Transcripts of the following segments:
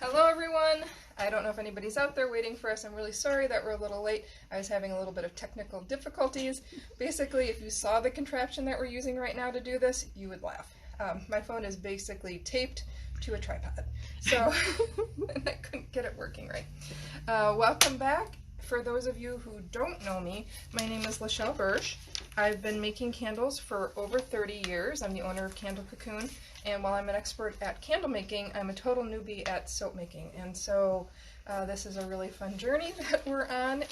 Hello everyone! I don't know if anybody's out there waiting for us. I'm really sorry that we're a little late. I was having a little bit of technical difficulties. Basically, if you saw the contraption that we're using right now to do this, you would laugh. My phone is basically taped to a tripod, so and I couldn't get it working right. Welcome back. For those of you who don't know me, my name is Lachelle Bursch. I've been making candles for over 30 years. I'm the owner of Candle Cocoon, and while I'm an expert at candle making, I'm a total newbie at soap making. And so this is a really fun journey that we're on,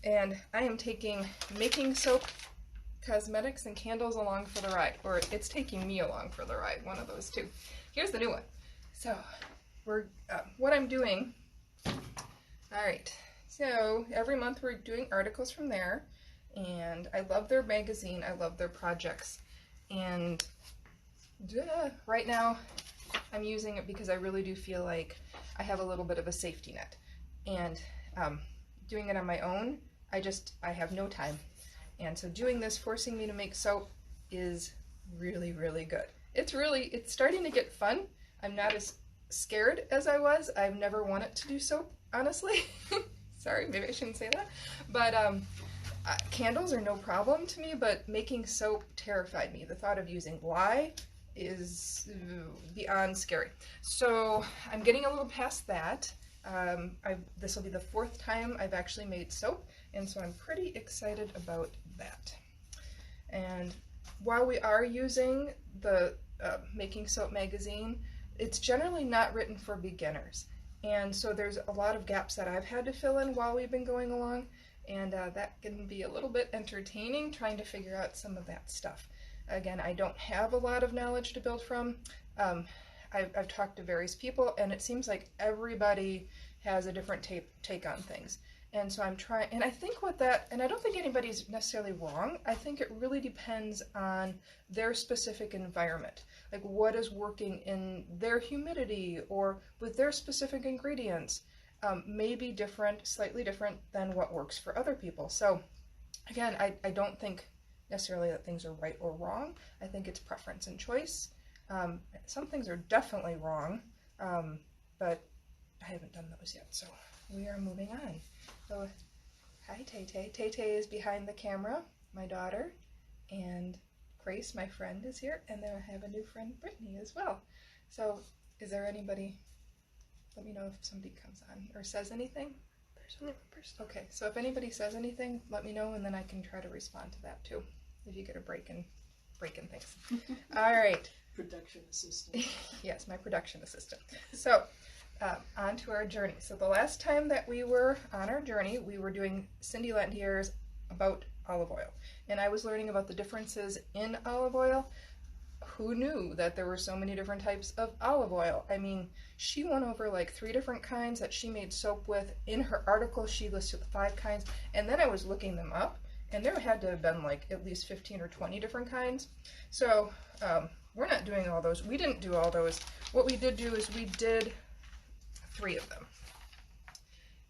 and I am taking making soap, cosmetics, and candles along for the ride, or it's taking me along for the ride, one of those two. Here's the new one. So what I'm doing, all right. So every month we're doing articles from there, and I love their magazine, I love their projects, and right now I'm using it because I really do feel like I have a little bit of a safety net, and doing it on my own, I have no time, and so doing this, forcing me to make soap, is really, really good. It's starting to get fun. I'm not as scared as I was. I've never wanted to do soap, honestly. Sorry, maybe I shouldn't say that. But candles are no problem to me, but making soap terrified me. The thought of using lye is beyond scary. So I'm getting a little past that. This will be the 4th time I've actually made soap, and so I'm pretty excited about that. And while we are using the Making Soap magazine, it's generally not written for beginners. And so there's a lot of gaps that I've had to fill in while we've been going along, and that can be a little bit entertaining trying to figure out some of that stuff. Again, I don't have a lot of knowledge to build from. I've talked to various people, and it seems like everybody has a different take on things. And so I'm trying, and I think and I don't think anybody's necessarily wrong. I think it really depends on their specific environment. Like what is working in their humidity or with their specific ingredients may be different, slightly different than what works for other people. So again, I don't think necessarily that things are right or wrong. I think it's preference and choice. Some things are definitely wrong, but I haven't done those yet, so we are moving on. So, hi Tay-Tay. Tay-Tay is behind the camera, my daughter, and Grace, my friend, is here, and then I have a new friend, Brittany, as well. So, is there anybody? Let me know if somebody comes on or says anything. There's only one person. Okay, so if anybody says anything, let me know, and then I can try to respond to that too, if you get a break in things. All right. Production assistant. Yes, my production assistant. So, on to our journey. So the last time that we were on our journey, we were doing Cindy Lantier's about olive oil. And I was learning about the differences in olive oil. Who knew that there were so many different types of olive oil? I mean, she went over like 3 different kinds that she made soap with. In her article, she listed 5 kinds. And then I was looking them up, and there had to have been like at least 15 or 20 different kinds. So we're not doing all those. We didn't do all those. What we did do is we did 3 of them.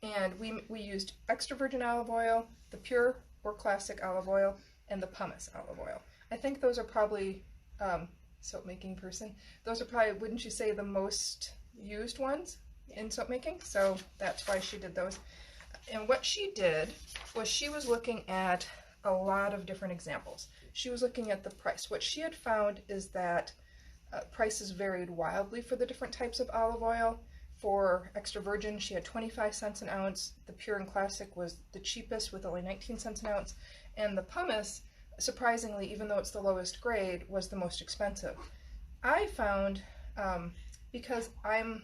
And we used extra virgin olive oil, the pure or classic olive oil, and the pumice olive oil. I think those are probably, soap making person, those are probably, wouldn't you say, the most used ones in soap making? So that's why she did those. And what she did was she was looking at a lot of different examples. She was looking at the price. What she had found is that prices varied wildly for the different types of olive oil. For extra virgin, she had 25 cents an ounce. The pure and classic was the cheapest with only 19 cents an ounce. And the pumice, surprisingly, even though it's the lowest grade, was the most expensive. I found, because I'm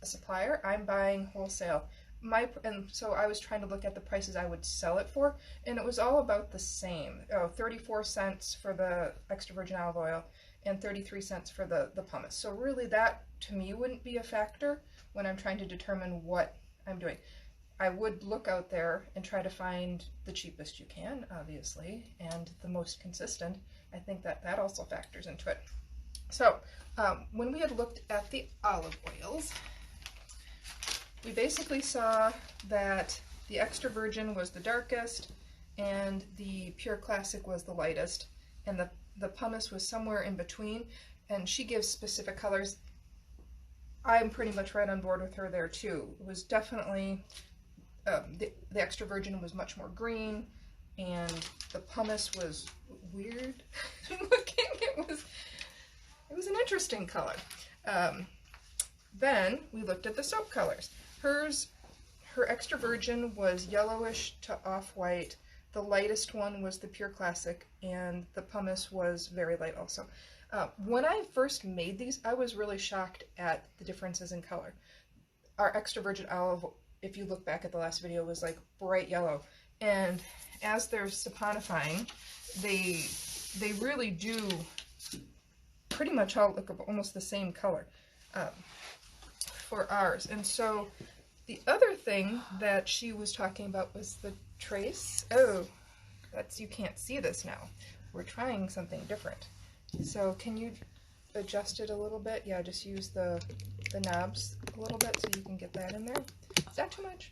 a supplier, I'm buying wholesale. And so I was trying to look at the prices I would sell it for, and it was all about the same. 34 cents for the extra virgin olive oil and 33 cents for the pumice. So really that, to me, wouldn't be a factor when I'm trying to determine what I'm doing. I would look out there and try to find the cheapest you can, obviously, and the most consistent. I think that also factors into it. So when we had looked at the olive oils, we basically saw that the extra virgin was the darkest and the pure classic was the lightest, and the pumice was somewhere in between, and she gives specific colors. I'm pretty much right on board with her there too. It was definitely, the extra virgin was much more green, and the pumice was weird looking. It was an interesting color. Then we looked at the soap colors. Her extra virgin was yellowish to off-white. The lightest one was the pure classic, and the pumice was very light also. When I first made these, I was really shocked at the differences in color. Our extra virgin olive, if you look back at the last video, was like bright yellow. And as they're saponifying, they really do pretty much all look almost the same color for ours. And so the other thing that she was talking about was the trace. Oh, you can't see this now. We're trying something different. So can you adjust it a little bit? Yeah, just use the knobs a little bit so you can get that in there. Is that too much?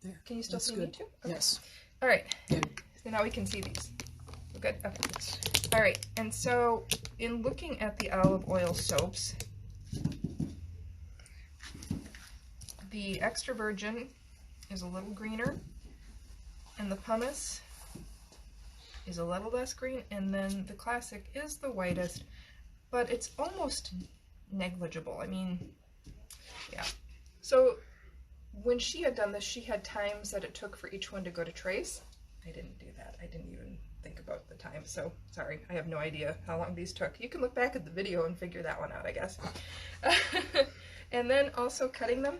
There. Can you still see me too? Okay. Yes. All right. Good. So now we can see these. We're good? Okay. All right. And so in looking at the olive oil soaps, the extra virgin is a little greener, and the pumice is a little less green, and then the classic is the whitest, but it's almost negligible. I mean, yeah. So when she had done this, she had times that it took for each one to go to trace. I didn't do that. I didn't even think about the time, so sorry. I have no idea how long these took. You can look back at the video and figure that one out, I guess. And then also cutting them.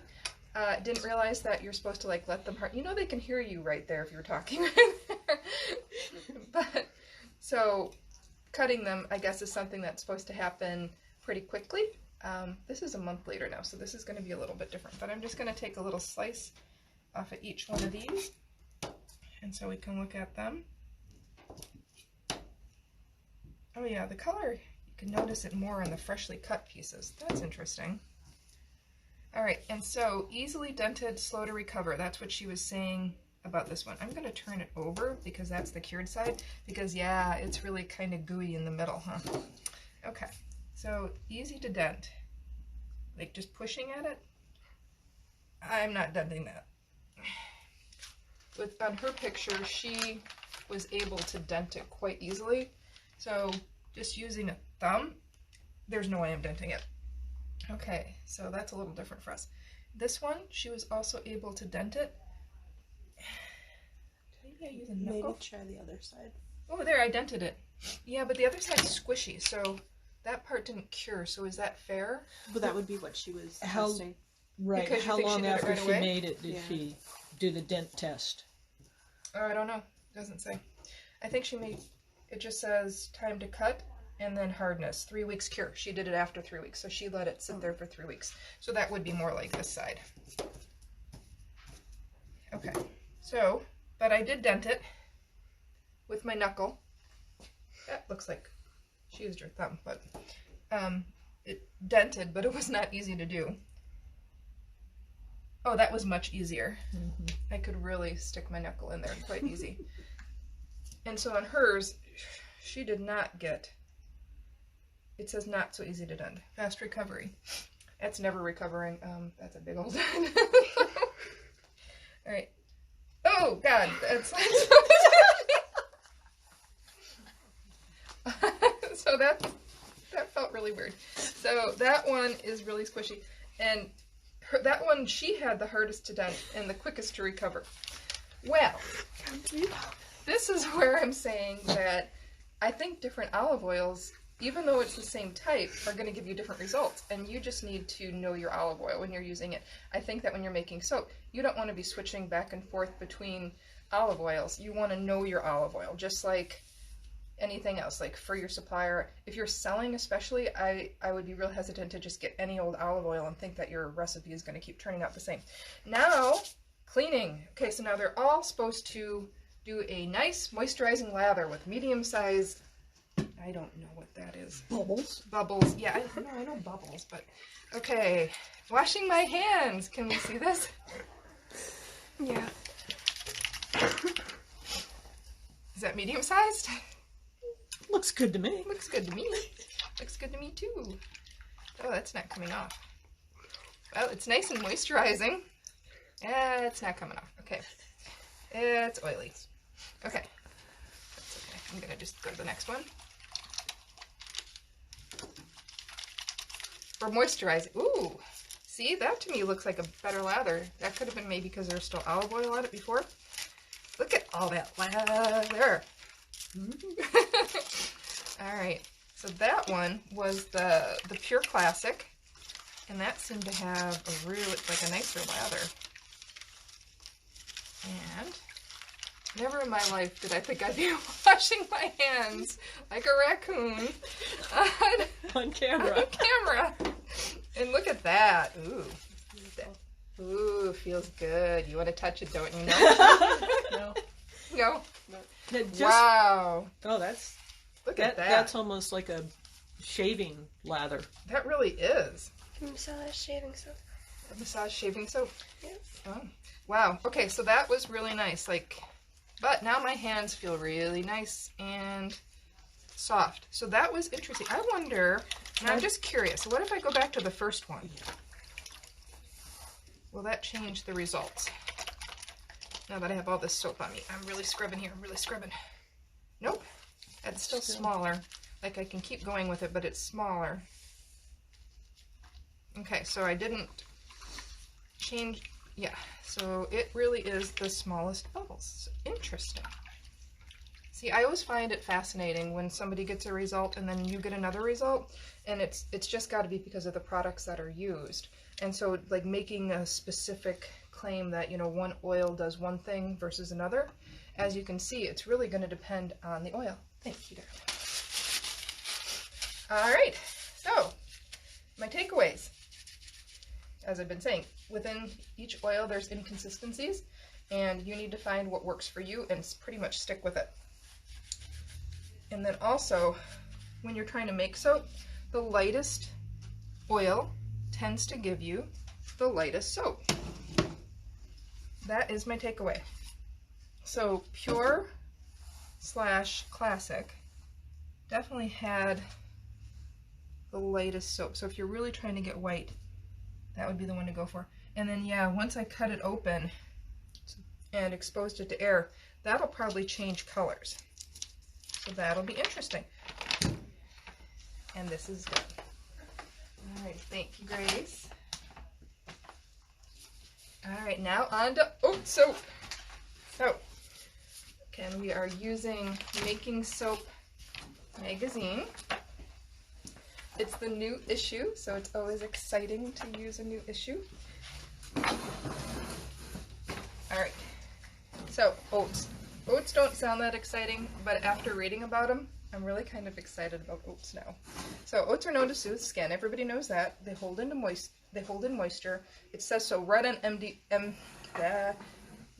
Didn't realize that you're supposed to like let them hurt. You know they can hear you right there if you're talking right there. But so cutting them, I guess, is something that's supposed to happen pretty quickly. This is a month later now, so this is going to be a little bit different. But I'm just going to take a little slice off of each one of these, and so we can look at them. Oh yeah, the color, you can notice it more in the freshly cut pieces. That's interesting. All right, and so easily dented, slow to recover. That's what she was saying about this one. I'm going to turn it over because that's the cured side, because yeah, it's really kind of gooey in the middle, huh? Okay, so easy to dent. Like just pushing at it. I'm not denting that. On her picture, she was able to dent it quite easily. So just using a thumb, there's no way I'm denting it. Okay, so that's a little different for us. This one, she was also able to dent it. Maybe I use a knuckle? Maybe try the other side. Oh, there, I dented it. Yeah, but the other side's squishy, so that part didn't cure, so is that fair? But that would be what she was testing. Right. Because you How think she long did it after right she away? made it did Yeah. she do the dent test? Oh, I don't know. It doesn't say. I think she made, it just says time to cut and then hardness. 3 weeks cure. She did it after 3 weeks, so she let it sit there for 3 weeks. So that would be more like this side. Okay, so, but I did dent it with my knuckle. That looks like she used her thumb, but it dented, but it was not easy to do. Oh, that was much easier. Mm-hmm. I could really stick my knuckle in there quite easy. And so on hers, she did not get, it says not so easy to dent. Fast recovery. That's never recovering. That's a big old All right. Oh, God. That's so that felt really weird. So that one is really squishy. And that one, she had the hardest to dent and the quickest to recover. Well, this is where I'm saying that I think different olive oils, even though it's the same type, are going to give you different results. And you just need to know your olive oil when you're using it. I think that when you're making soap, you don't want to be switching back and forth between olive oils. You want to know your olive oil, just like anything else. Like for your supplier, if you're selling especially, I would be real hesitant to just get any old olive oil and think that your recipe is going to keep turning out the same. Now, cleaning. Okay, so now they're all supposed to do a nice moisturizing lather with medium-sized, I don't know what that is. Bubbles. Bubbles. Yeah, I know bubbles, but okay. Washing my hands. Can we see this? Yeah. Is that medium-sized? Looks good to me. Looks good to me. Looks good to me too. Oh, that's not coming off. Well, it's nice and moisturizing. It's not coming off. Okay. It's oily. Okay. That's okay. I'm going to just go to the next one. For moisturizing. Ooh. See, that to me looks like a better lather. That could have been maybe because there's still olive oil on it before. Look at all that lather. All right. So that one was the Pure Classic. And that seemed to have a really, like a nicer lather. And never in my life did I think I'd be washing my hands like a raccoon On camera. on camera. And look at that. Ooh. Ooh, feels good. You want to touch it, don't you? No? No. No? Just, Wow. Oh, that's Look at that. That's almost like a shaving lather. That really is. Massage shaving soap. A massage shaving soap. Yes. Oh. Wow. Okay, so that was really nice. But now my hands feel really nice and soft. So that was interesting. I wonder, and I'm just curious, what if I go back to the first one? Will that change the results? Now that I have all this soap on me. I'm really scrubbing here. I'm really scrubbing. Nope. That's still smaller. Like I can keep going with it, but it's smaller. Okay, so I didn't change. Yeah, so it really is the smallest bubbles. Interesting. See, I always find it fascinating when somebody gets a result and then you get another result, and it's just got to be because of the products that are used. And so, like, making a specific claim that, you know, one oil does one thing versus another, as you can see, it's really going to depend on the oil. Thank you, darling. All right, so my takeaways. As I've been saying, within each oil there's inconsistencies, and you need to find what works for you and pretty much stick with it. And then also, when you're trying to make soap, the lightest oil tends to give you the lightest soap. That is my takeaway. So Pure / Classic definitely had the lightest soap. So if you're really trying to get white, that would be the one to go for. And then, yeah, once I cut it open and exposed it to air, that'll probably change colors. So that'll be interesting. And this is done. All right, thank you, Grace. All right, now on to Oats Soap. So, again, we are using Making Soap magazine. It's the new issue, so it's always exciting to use a new issue. Alright, so oats. Oats don't sound that exciting, but after reading about them, I'm really kind of excited about oats now. So oats are known to soothe skin. Everybody knows that. They hold in moisture. It says so right on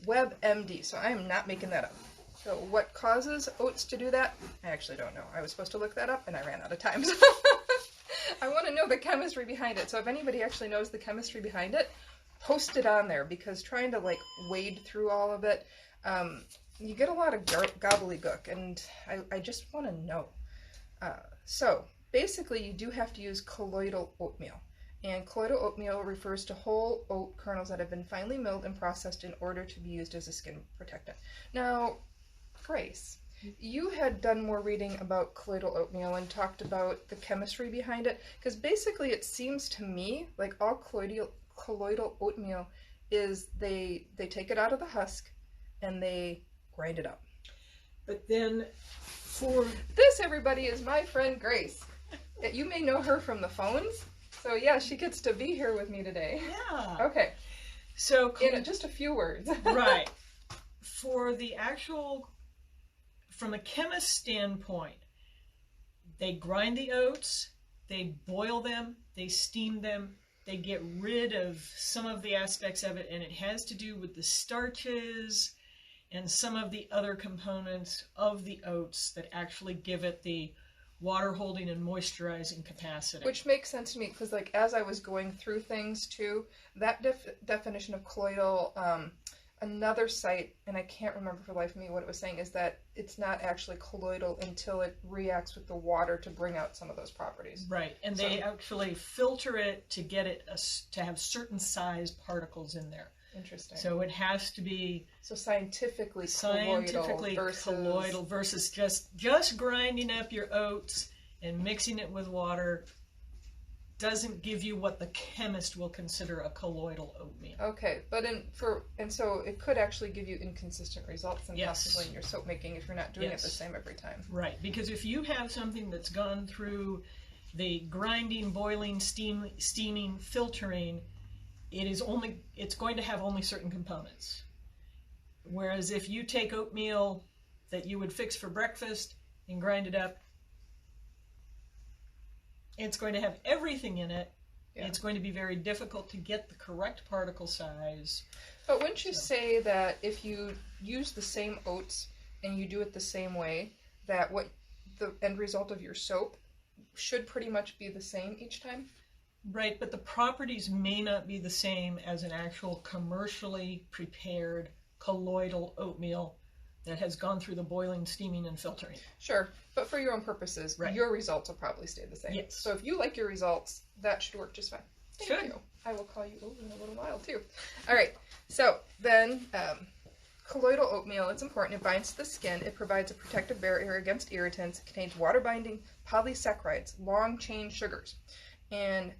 WebMD, so I am not making that up. So what causes oats to do that? I actually don't know. I was supposed to look that up and I ran out of time. So I want to know the chemistry behind it. So if anybody actually knows the chemistry behind it, post it on there, because trying to like wade through all of it, you get a lot of gobbledygook, and I just want to know. So basically you do have to use colloidal oatmeal. And colloidal oatmeal refers to whole oat kernels that have been finely milled and processed in order to be used as a skin protectant. Now, Grace, you had done more reading about colloidal oatmeal and talked about the chemistry behind it, because basically it seems to me like all colloidal oatmeal is they take it out of the husk and they grind it up. But then for This, everybody, is my friend Grace. You may know her from the phones. So yeah, she gets to be here with me today. yeah. Okay, So in just a few words. right. For the actual, from a chemist standpoint, they grind the oats, they boil them, they steam them, they get rid of some of the aspects of it, and it has to do with the starches and some of the other components of the oats that actually give it the water holding and moisturizing capacity. Which makes sense to me, because like as I was going through things too, that definition of colloidal another site, and I can't remember for the life of me what it was saying, is that it's not actually colloidal until it reacts with the water to bring out some of those properties. Right, and they actually filter it to get it to have certain size particles in there. Interesting. So it has to be scientifically colloidal versus just grinding up your oats and mixing it with water doesn't give you what the chemist will consider a colloidal oatmeal. Okay, but so it could actually give you inconsistent results and Yes. possibly in your soap making if you're not doing Yes. it the same every time. Right, because if you have something that's gone through the grinding, boiling, steaming, filtering, it's going to have only certain components. Whereas if you take oatmeal that you would fix for breakfast and grind it up, it's going to have everything in it. Yeah. It's going to be very difficult to get the correct particle size. But wouldn't you say that if you use the same oats and you do it the same way, that what the end result of your soap should pretty much be the same each time? Right, but the properties may not be the same as an actual commercially prepared colloidal oatmeal that has gone through the boiling, steaming, and filtering. Sure, but for your own purposes, Right. your results will probably stay the same. Yes. So if you like your results, that should work just fine. Thank Should. you. I will call you over in a little while too. All right. So then, colloidal oatmeal. It's important. It binds to the skin. It provides a protective barrier against irritants. It contains water-binding polysaccharides, long-chain sugars, and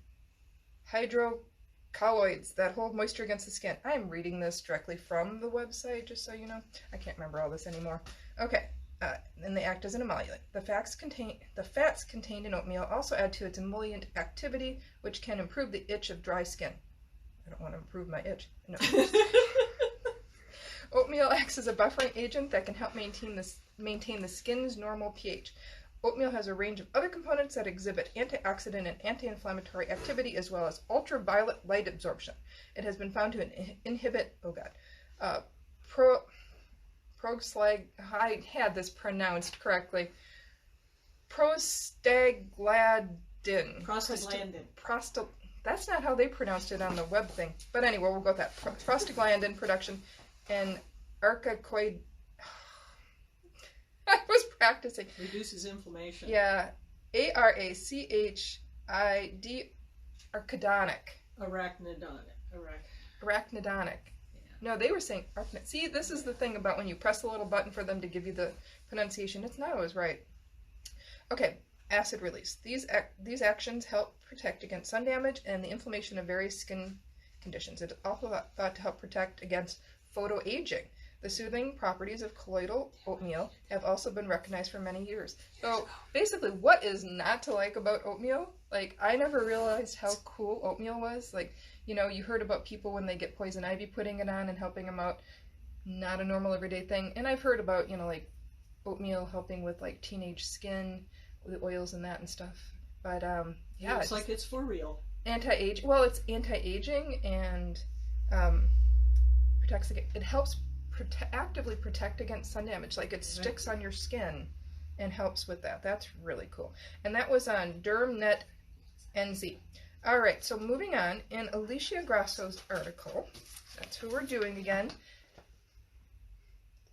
hydrocolloids that hold moisture against the skin. I'm reading this directly from the website, just so you know. I can't remember all this anymore. Okay. And they act as an emollient. The fats contained in oatmeal also add to its emollient activity, which can improve the itch of dry skin. I don't want to improve my itch. No. Oatmeal acts as a buffering agent that can help maintain the skin's normal pH. Oatmeal has a range of other components that exhibit antioxidant and anti-inflammatory activity, as well as ultraviolet light absorption. It has been found to inhibit I had this pronounced correctly. Prostaglandin. That's not how they pronounced it on the web thing. But anyway, we'll go with that. Prostaglandin production and arachidonic. I was practicing. Reduces inflammation. Yeah. Arachid. Arachidonic. Arachnidonic. No, they were saying arachnid. See, this is the thing about when you press the little button for them to give you the pronunciation. It's not always right. Okay, acid release. These actions help protect against sun damage and the inflammation of various skin conditions. It is also thought to help protect against photoaging. The soothing properties of colloidal oatmeal have also been recognized for many years. So basically, what is not to like about oatmeal? Like, I never realized how cool oatmeal was. Like, you know, you heard about people when they get poison ivy putting it on and helping them out. Not a normal everyday thing. And I've heard about, you know, like oatmeal helping with like teenage skin, the oils and that and stuff. But yeah, Looks like it's for real. Anti-age. Well, it's anti-aging and protects against. It helps actively protect against sun damage. Like it sticks on your skin and helps with that. That's really cool. And that was on DermNet NZ. All right, so moving on, in Alicia Grasso's article, that's who we're doing again,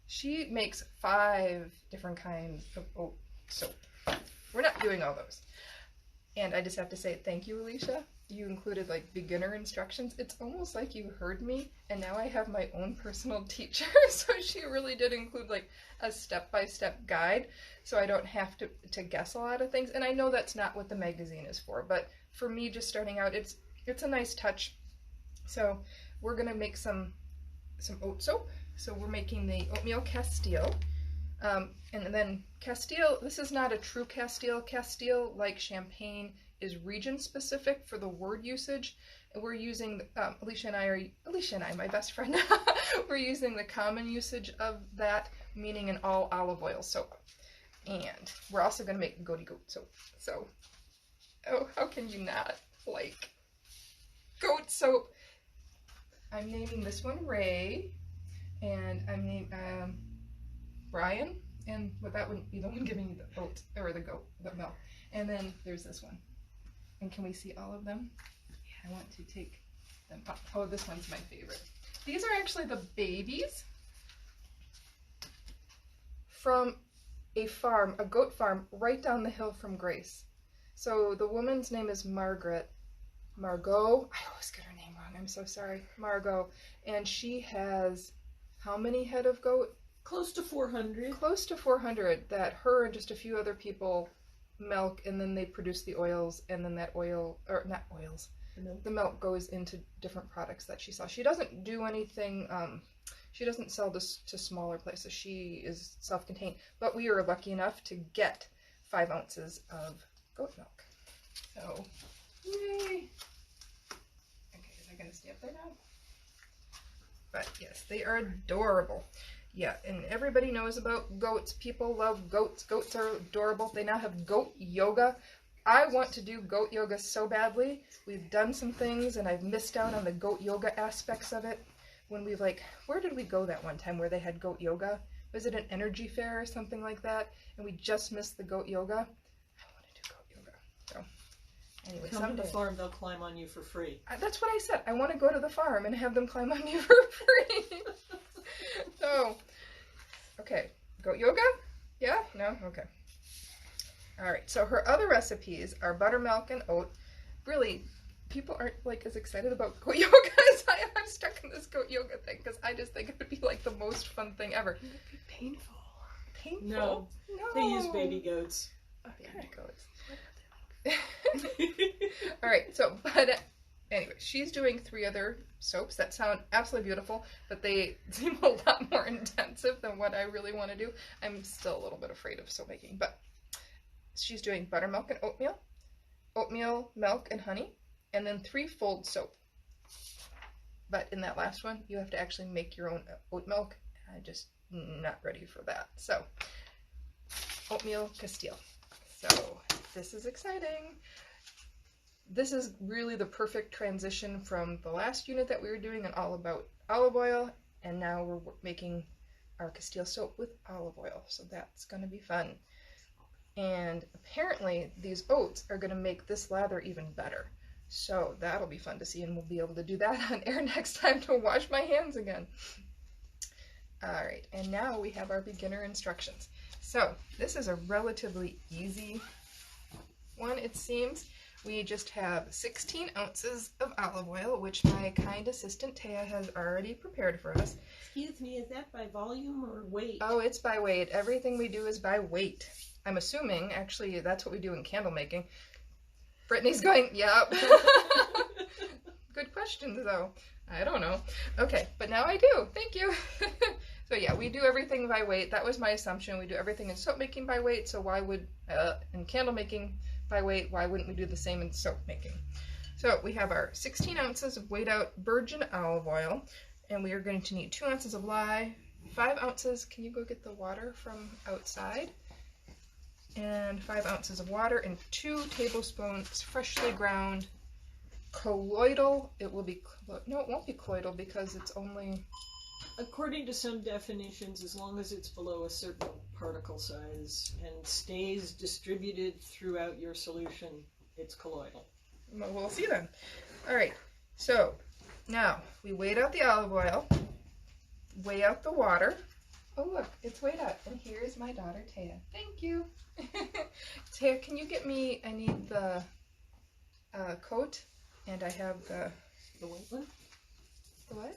she makes 5 different kinds of oat soap. We're not doing all those. And I just have to say thank you, Alicia. You included like beginner instructions. It's almost like you heard me, and now I have my own personal teacher. So she really did include like a step-by-step guide, so I don't have to guess a lot of things. And I know that's not what the magazine is for, but for me just starting out, it's a nice touch. So we're gonna make some oat soap. So we're making the oatmeal Castile. And then Castile, this is not a true Castile. Castile, like champagne, is region specific for the word usage. And we're using, Alicia and I, my best friend, we're using the common usage of that, meaning an all olive oil soap. And we're also going to make Goaty Oaty soap. So, oh, how can you not like goat soap? I'm naming this one Ray, and I'm naming Brian, and that wouldn't be the one giving me the oat or the milk. And then there's this one. And can we see all of them? I want to take them up. Oh, this one's my favorite. These are actually the babies from a farm, a goat farm, right down the hill from Grace. So the woman's name is Margaret. Margot. I always get her name wrong. I'm so sorry. Margot. And she has how many head of goat? Close to 400. Close to 400 that her and just a few other people milk, and then they produce the oils, and then that oil, or not oils, the milk goes into different products that she sells. She doesn't do anything, she doesn't sell this to smaller places. She is self-contained, but we were lucky enough to get 5 ounces of goat milk. So, yay! Okay, is I gonna stay up there now? But yes, they are adorable. Yeah, and everybody knows about goats. People love goats. Goats are adorable. They now have goat yoga. I want to do goat yoga so badly. We've done some things, and I've missed out on the goat yoga aspects of it. When we where did we go that one time where they had goat yoga? Was it an energy fair or something like that? And we just missed the goat yoga. I want to do goat yoga. So, anyway, Come someday. to the farm, they'll climb on you for free. That's what I said. I want to go to the farm and have them climb on me for free. So, okay, goat yoga? Yeah? No? Okay. All right, so her other recipes are buttermilk and oat. Really, people aren't as excited about goat yoga as I am. I'm stuck in this goat yoga thing because I just think it would be the most fun thing ever. It would be painful. Painful? No. They use baby goats. Okay. Baby goats. All right, so, but anyway, she's doing 3 other soaps that sound absolutely beautiful, but they seem a lot more intensive than what I really want to do. I'm still a little bit afraid of soap making, but she's doing buttermilk and oatmeal, milk, and honey, and then 3-fold soap. But in that last one, you have to actually make your own oat milk. I'm just not ready for that. So, oatmeal Castile. So, this is exciting. This is really the perfect transition from the last unit that we were doing and all about olive oil, and now we're making our Castile soap with olive oil. So that's going to be fun. And apparently these oats are going to make this lather even better. So that'll be fun to see, and we'll be able to do that on air next time to wash my hands again. Alright, and now we have our beginner instructions. So this is a relatively easy one, it seems. We just have 16 ounces of olive oil, which my kind assistant Taya has already prepared for us. Excuse me, is that by volume or weight? Oh, it's by weight. Everything we do is by weight. I'm assuming, actually, that's what we do in candle making. Brittany's going, yep. Good questions, though. I don't know. Okay, but now I do. Thank you. So yeah, we do everything by weight. That was my assumption. We do everything in soap making by weight, so why would, in candle making by weight, why wouldn't we do the same in soap making? So we have our 16 ounces of weighed out virgin olive oil, and we are going to need 2 ounces of lye, 5 ounces, can you go get the water from outside? And 5 ounces of water, and 2 tablespoons freshly ground colloidal. It will be, no, it won't be colloidal because it's only... According to some definitions, as long as it's below a certain particle size and stays distributed throughout your solution, it's colloidal. Well, we'll see then. All right, so now we weighed out the olive oil, weigh out the water. Oh look, it's weighed out, and here's my daughter Taya. Thank you. Taya, can you get me, I need the coat, and I have the white one? The what?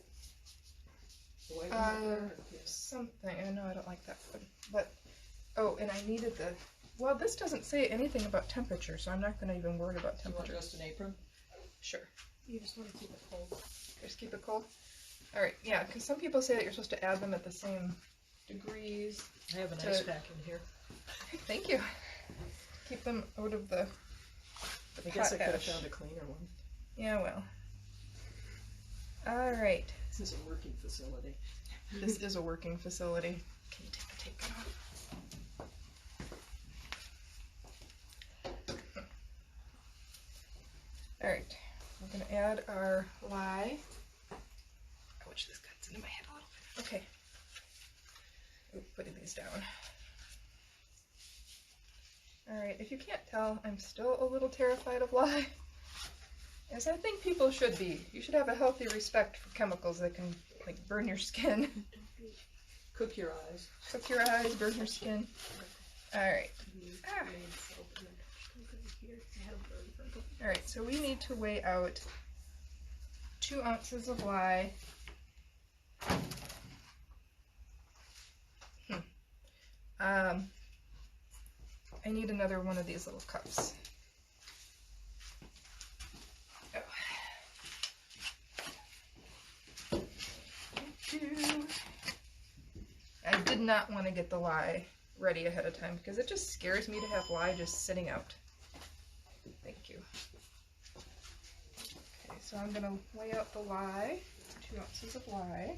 The white one? Something. I know I don't like that one. But, oh, and I needed the, well, this doesn't say anything about temperature, so I'm not going to even worry about Do you temperature. want just an apron? Sure. You just want to keep it cold. Just keep it cold. All right, yeah, because some people say that you're supposed to add them at the same degrees. I have an ice pack in here. Thank you. Keep them out of the I guess I could have potash. found a cleaner one. Yeah, well. All right. This is a working facility. This is a working facility. Can you take the tape gun off? All right. We're going to add our lye. Ouch, this cuts into my head a little bit. Okay. Ooh, putting these down. Alright, if you can't tell, I'm still a little terrified of lye. As I think people should be. You should have a healthy respect for chemicals that can like burn your skin. Cook your eyes. Cook your eyes, burn your skin. Alright. Ah. Alright, so we need to weigh out 2 ounces of lye. I need another one of these little cups. Oh. I did not want to get the lye ready ahead of time because it just scares me to have lye just sitting out. Thank you. Okay, so I'm going to weigh out the lye, 2 ounces of lye.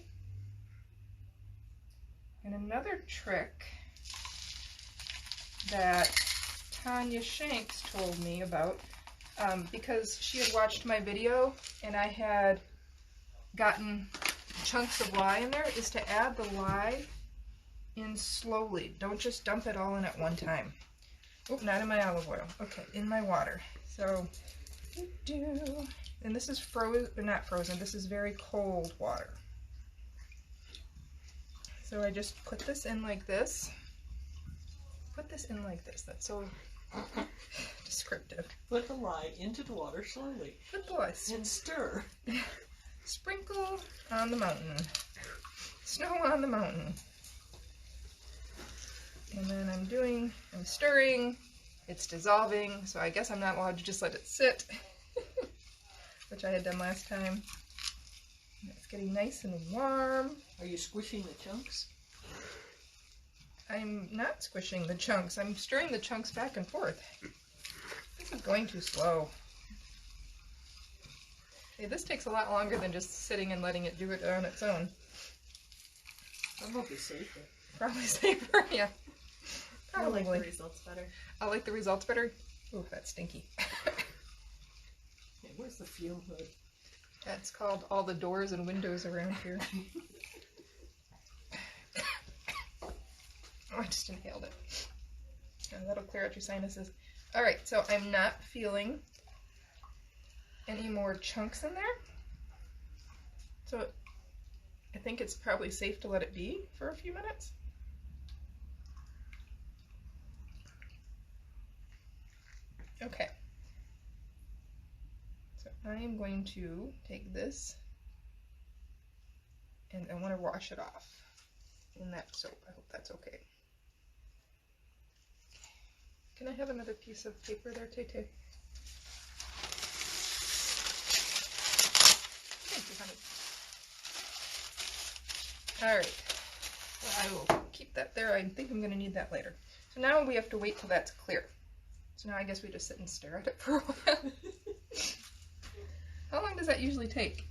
And another trick that Tanya Shanks told me about, because she had watched my video and I had gotten chunks of lye in there, is to add the lye in slowly. Don't just dump it all in at one time. Oh, not in my olive oil. Okay, in my water. So, and this is frozen, not frozen, this is very cold water. So I just put this in like this. Put this in like this. That's so descriptive. Put the lye into the water slowly. Put the lye. And stir. Sprinkle on the mountain. Snow on the mountain. And then I'm stirring. It's dissolving, so I guess I'm not allowed to just let it sit, which I had done last time. It's getting nice and warm. Are you squishing the chunks? I'm not squishing the chunks. I'm stirring the chunks back and forth. This is going too slow. Hey, this takes a lot longer than just sitting and letting it do it on its own. Probably safer. Probably safer, yeah. Probably. I like the results better. I like the results better. Ooh, that's stinky. Hey, where's the fume hood? That's called all the doors and windows around here. Oh, I just inhaled it. Oh, that'll clear out your sinuses. Alright, so I'm not feeling any more chunks in there. So I think it's probably safe to let it be for a few minutes. Okay. So I am going to take this and I want to wash it off in that soap. I hope that's okay. Can I have another piece of paper there, Tay Tay? Thank you, honey. Alright. Well, I will keep that there. I think I'm going to need that later. So now we have to wait till that's clear. So now I guess we just sit and stare at it for a while. How long does that usually take?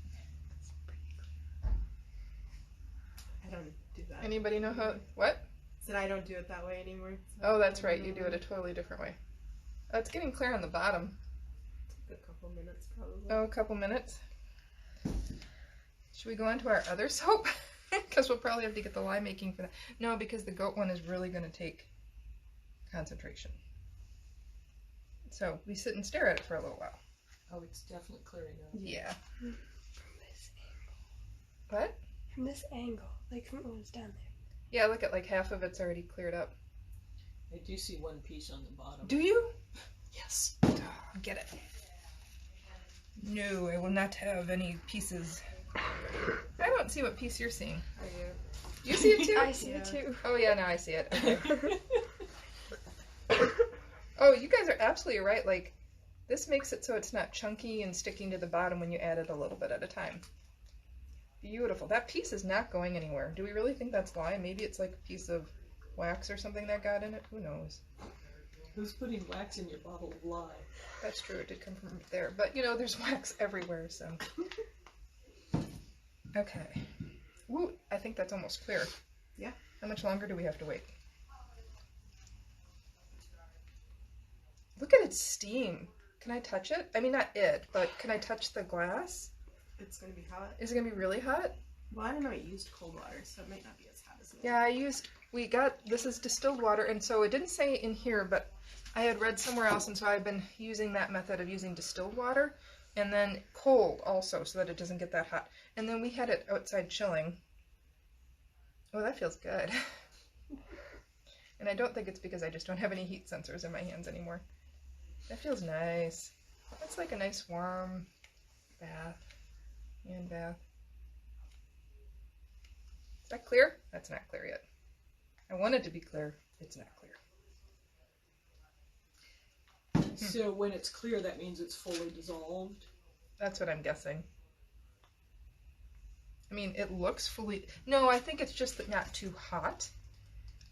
I don't do that. Anybody know how? What? Said I don't do it that way anymore. So Oh, that's right. You do it a totally different way. Oh, it's getting clear on the bottom. a couple minutes probably. Oh, a couple minutes. Should we go on to our other soap? Because we'll probably have to get the lye making for that. No, because the goat one is really going to take concentration. So we sit and stare at it for a little while. Oh, it's definitely clearing up. Yeah. From this angle. What? From this angle. Like from what was down there. Yeah, look at like half of it's already cleared up. I do see one piece on the bottom. Do you? Yes. Oh, get it. No, I will not have any pieces. I don't see what piece you're seeing. Are you? Do you see it too? I see Yeah. it too. Oh yeah, now I see it. Okay. Oh, you guys are absolutely right. Like, this makes it so it's not chunky and sticking to the bottom when you add it a little bit at a time. Beautiful. That piece is not going anywhere. Do we really think that's lye? Maybe it's like a piece of wax or something that got in it. Who knows? Who's putting wax in your bottle of lye? That's true. It did come from there. But, you know, there's wax everywhere, so. Okay. Woo, I think that's almost clear. Yeah. How much longer do we have to wait? Look at its steam. Can I touch it? I mean, not it, but can I touch the glass? It's gonna be hot. Is it going to be really hot? Well, I don't know. I used cold water, so it might not be as hot as it. Yeah, this is distilled water, and so it didn't say in here, but I had read somewhere else, and so I've been using that method of using distilled water, and then cold also so that it doesn't get that hot. And then we had it outside chilling. Oh, that feels good. And I don't think it's because I just don't have any heat sensors in my hands anymore. That feels nice. That's like a nice warm bath. Hand bath. Is that clear? That's not clear yet. I want it to be clear. It's not clear. So when it's clear, that means it's fully dissolved. That's what I'm guessing. I mean, it looks fully... No, I think it's just that not too hot.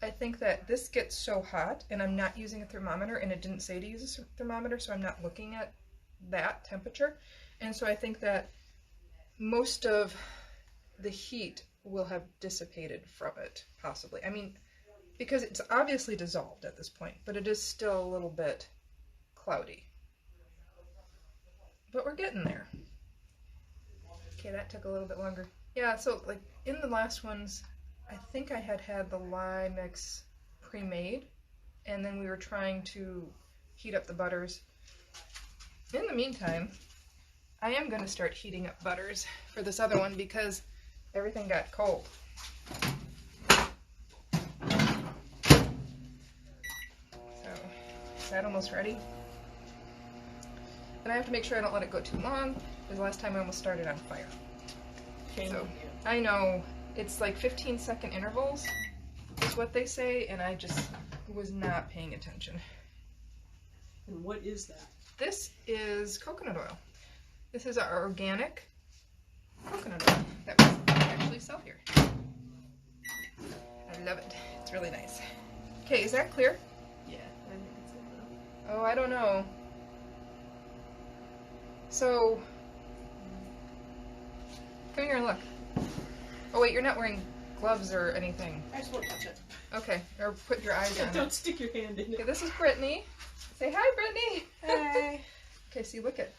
I think that this gets so hot, and I'm not using a thermometer, and it didn't say to use a thermometer, so I'm not looking at that temperature. And so I think that most of the heat will have dissipated from it, possibly. I mean, because it's obviously dissolved at this point, but it is still a little bit cloudy. But we're getting there. Okay, that took a little bit longer. Yeah, so like in the last ones, I think I had the lye mix pre-made, and then we were trying to heat up the butters. In the meantime, I am going to start heating up butters for this other one because everything got cold. So, is that almost ready? And I have to make sure I don't let it go too long, because last time I almost started on fire. So, I know, it's like 15-second intervals is what they say, and I just was not paying attention. And what is that? This is coconut oil. This is our organic coconut oil that we actually sell here. I love it. It's really nice. Okay, is that clear? Yeah, I think it's good Oh, I don't know. So, come here and look. Oh wait, you're not wearing gloves or anything. though. I just won't touch it. Okay, or put your eyes on Don't it. stick your hand in Okay, it. this is Brittany. Say hi, Brittany. Hey. Okay, see, look at.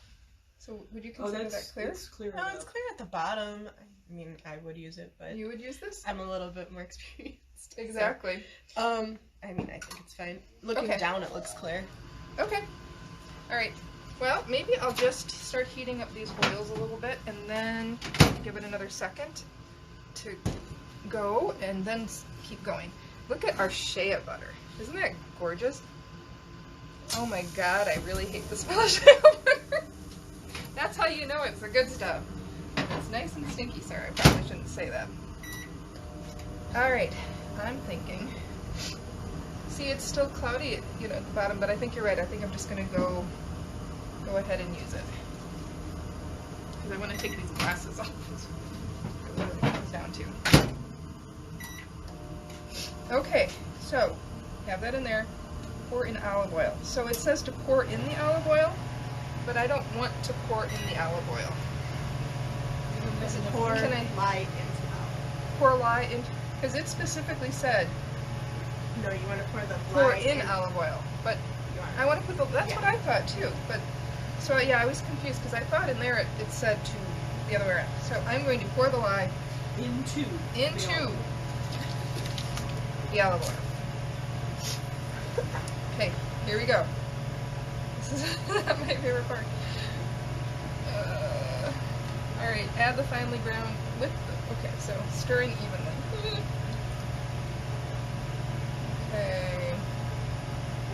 So, would you Oh, consider that clear? It's clear. No, it's clear at the bottom. I mean, I would use it, but You would use this? I'm a little bit more experienced. Exactly. So, I mean, I think it's fine. Looking Okay. down, it looks clear. Okay. All right. Well, maybe I'll just start heating up these oils a little bit and then give it another second to go and then keep going. Look at our shea butter. Isn't that gorgeous? Oh my god, I really hate the smell of shea butter. That's how you know it's the good stuff. It's nice and stinky, sir. I probably shouldn't say that. All right. I'm thinking. See, it's still cloudy, at the bottom, but I think you're right. I think I'm just gonna go ahead and use it. Because I want to take these glasses off. That's what it comes down to. Okay, so have that in there. Pour in olive oil. So it says to pour in the olive oil, but I don't want to pour in the olive oil. Pour Can I lye into the olive. pour lye in? Because it specifically said No, you want to pour the pour lye in olive oil, but You want I want to put the. That's Yeah. what I thought too. But so yeah, I was confused because I thought in there it said to the other way around. So I'm going to pour the lye into into the olive oil. Okay, here we go. This is my favorite part. All right, add the finely ground with the. Okay, so stirring evenly. Okay.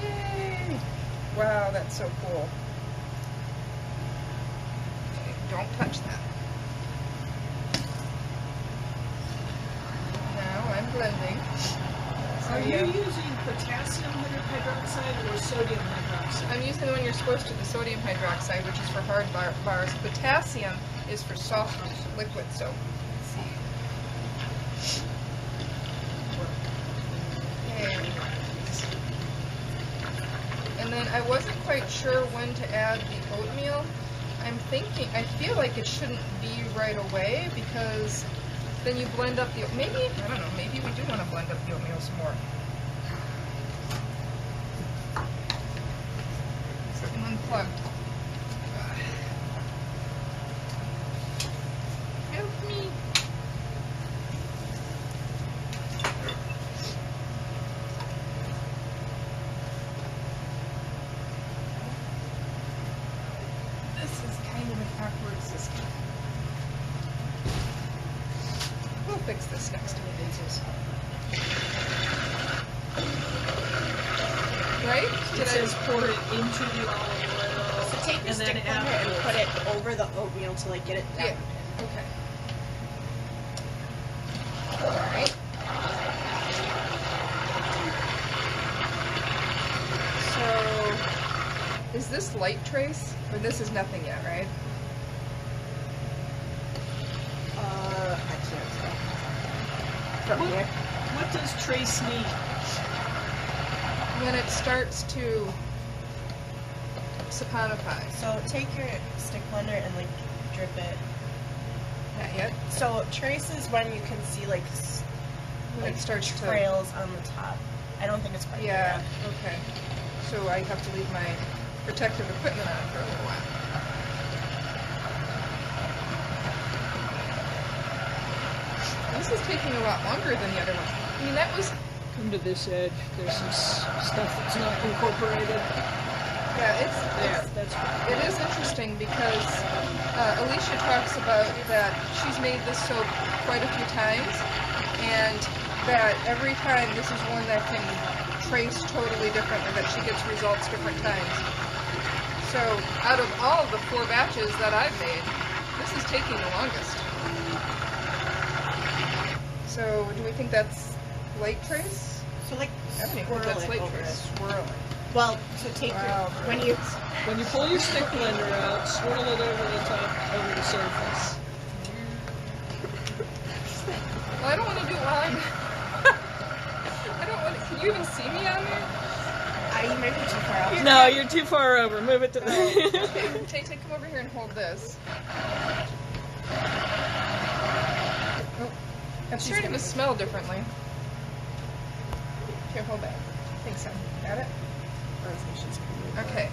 Yay! Wow, that's so cool. Okay, don't touch that. Now I'm blending. Are you using potassium hydroxide or sodium hydroxide? I'm using the one you're supposed to, the sodium hydroxide, which is for hard bars. Potassium is for soft liquid soap. Let's see. Yay. And then I wasn't quite sure when to add the oatmeal. I'm thinking, I feel like it shouldn't be right away because then you blend up the, maybe, I don't know, maybe we do want to blend up the oatmeal some more. So I'm unplugged. Help me. This is kind of a fix this next time. Right? It says pour it into the olive oil. So take your and then stick blender add and put it over the oatmeal to like get it down. Yeah. Okay. Alright. So, is this light trace? Or this is nothing yet, right? I can't tell. From What, here. what does trace mean? When it starts to saponify. So take your stick blender and like drip it. Not yet. So trace is when you can see like When it starts to... trails on the top. I don't think it's quite Yeah, there okay. So I have to leave my protective equipment on for a little while. This is taking a lot longer than the other one. I mean, that was... Come to this edge. There's some stuff that's not incorporated. Yeah, it's That's it is interesting because Alicia talks about that she's made this soap quite a few times, and that every time this is one that can trace totally differently, that she gets results different times. So out of all the 4 batches that I've made, this is taking the longest. So do we think that's light trace? So like I don't even swirl think that's it light over trace. it. Swirl it. Well, so take Wow. your when you When you pull your stick blender out, swirl it over the top, over the surface. Well, I don't want to do while I'm... I don't want to... Can you even see me on there? you might be too far out. No, you're too far over. Move it to the... Okay, Tay, come over here and hold this. Oh, I'm starting to smell differently. Here, hold that. I think so. Got it? Okay,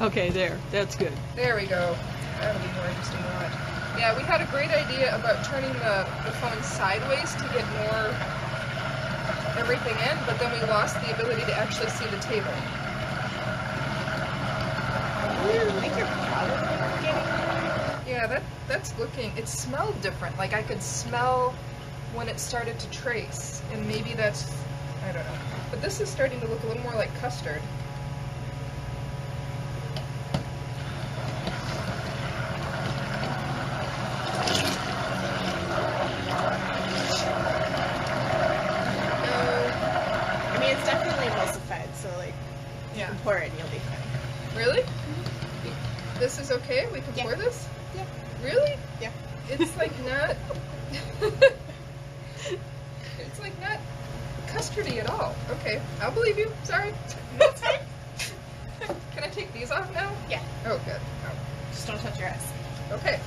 Okay, there. That's good. there we go. That'll be more interesting to watch. Yeah, we had a great idea about turning the phone sideways to get more everything in, but then we lost the ability to actually see the table. I think you're probably getting Yeah, that's looking, it smelled different. Like I could smell when it started to trace, and maybe that's, I don't know. But this is starting to look a little more like custard. I mean, it's definitely emulsified, so like you Yeah. can pour it and you'll be fine. Really? This is okay? We can Yeah. pour this? Yeah. Really? Yeah. It's like not... it's like not custardy at all. Okay, I'll believe you. Sorry. That's fine. Can I take these off now? Yeah. Oh, good. Just don't touch your eyes. Oh. Okay,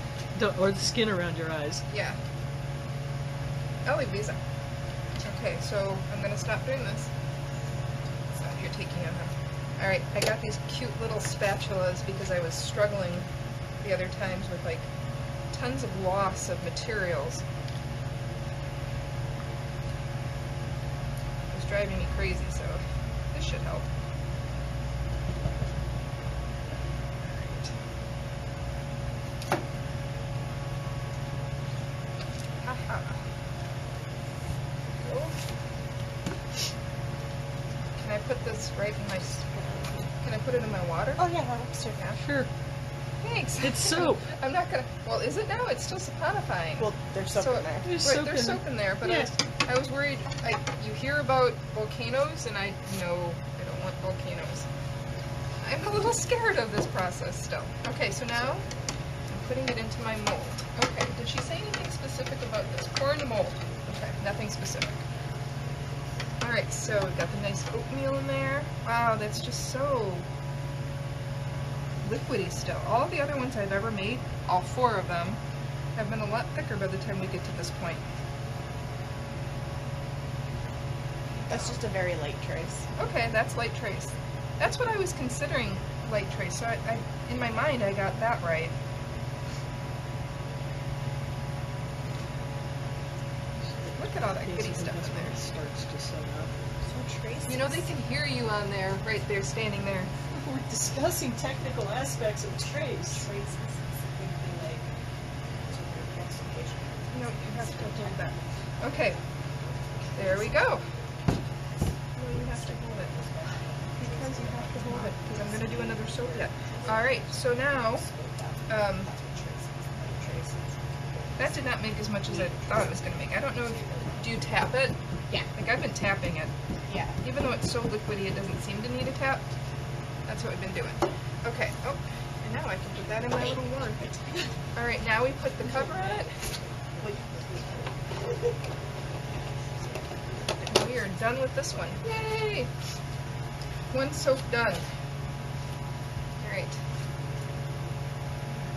Or the skin around your eyes. yeah. I'll leave these on. Okay, so I'm gonna stop doing this. So you're taking them off. Alright, I got these cute little spatulas because I was struggling the other times with like tons of loss of materials. It was driving me crazy, so this should help. Alright. Haha. Go. Can I put this right in my... Can I put it in my water? Oh yeah, that works too. Yeah. Sure. Thanks. It's soap. I'm not gonna... Well, is it now? It's still saponifying. Well, there's soap in there. There's Right, soap there's in soap in there, but Yeah. I was worried. You hear about volcanoes, and I know I don't want volcanoes. I'm a little scared of this process still. Okay, so now I'm putting it into my mold. Okay, did she say anything specific about this? Pour in the mold. Okay, nothing specific. Alright, so we've got the nice oatmeal in there. Wow, that's just so liquidy still. All the other ones I've ever made, all 4 of them, have been a lot thicker by the time we get to this point. That's just a very light trace. Okay, that's light trace. That's what I was considering light trace, so I in my mind I got that right. Look at all that goody stuff in there. Starts to set up. So trace. You know, they can hear you on there, right there, standing there. We're discussing technical aspects of trace. trace is specifically like No, you have to hold that. Okay, there we go. Well, you have to hold it. Because you have to hold it, because I'm going to do another soap yet. Alright, so now, that did not make as much as I thought it was going to make. I don't know if, do you tap it? Yeah. Like I've been tapping it. Yeah. Even though it's so liquidy, it doesn't seem to need a tap. That's what we've been doing. Okay, oh, and now I can put that in my little one. Alright, now we put the cover on it. And we are done with this one. Yay! One soap done. Alright.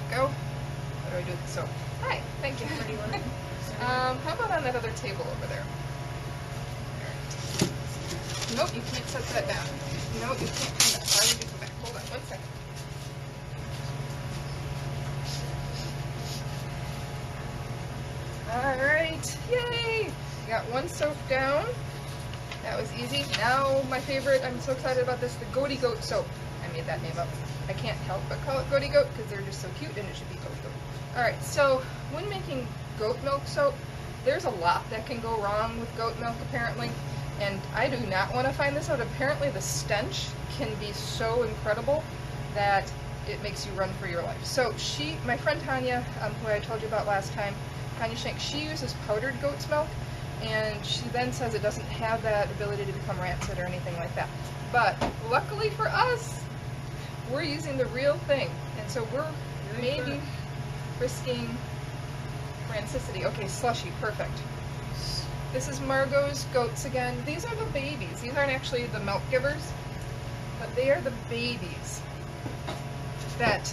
Go. What do I do with the soap? Hi, thank you. How about on that other table over there? Alright. Nope, you can't set that down. Nope, you can't do that. Why would you go back? Hold on, 1 second. Alright, yay! We got one soap down. That was easy. Now my favorite, I'm so excited about this, the Goaty Goat soap. I made that name up. I can't help but call it Goaty Goat because they're just so cute and it should be Goaty Goat. Alright, so when making goat milk soap, there's a lot that can go wrong with goat milk apparently. And I do not want to find this out. Apparently the stench can be so incredible that it makes you run for your life. So my friend Tanya, who I told you about last time, Tanya Shank, she uses powdered goat's milk, and she then says it doesn't have that ability to become rancid or anything like that. But luckily for us, we're using the real thing, and so we're maybe risking rancicity. Okay, slushy, perfect. This is Margot's goats again. These are the babies. These aren't actually the milk givers, but they are the babies that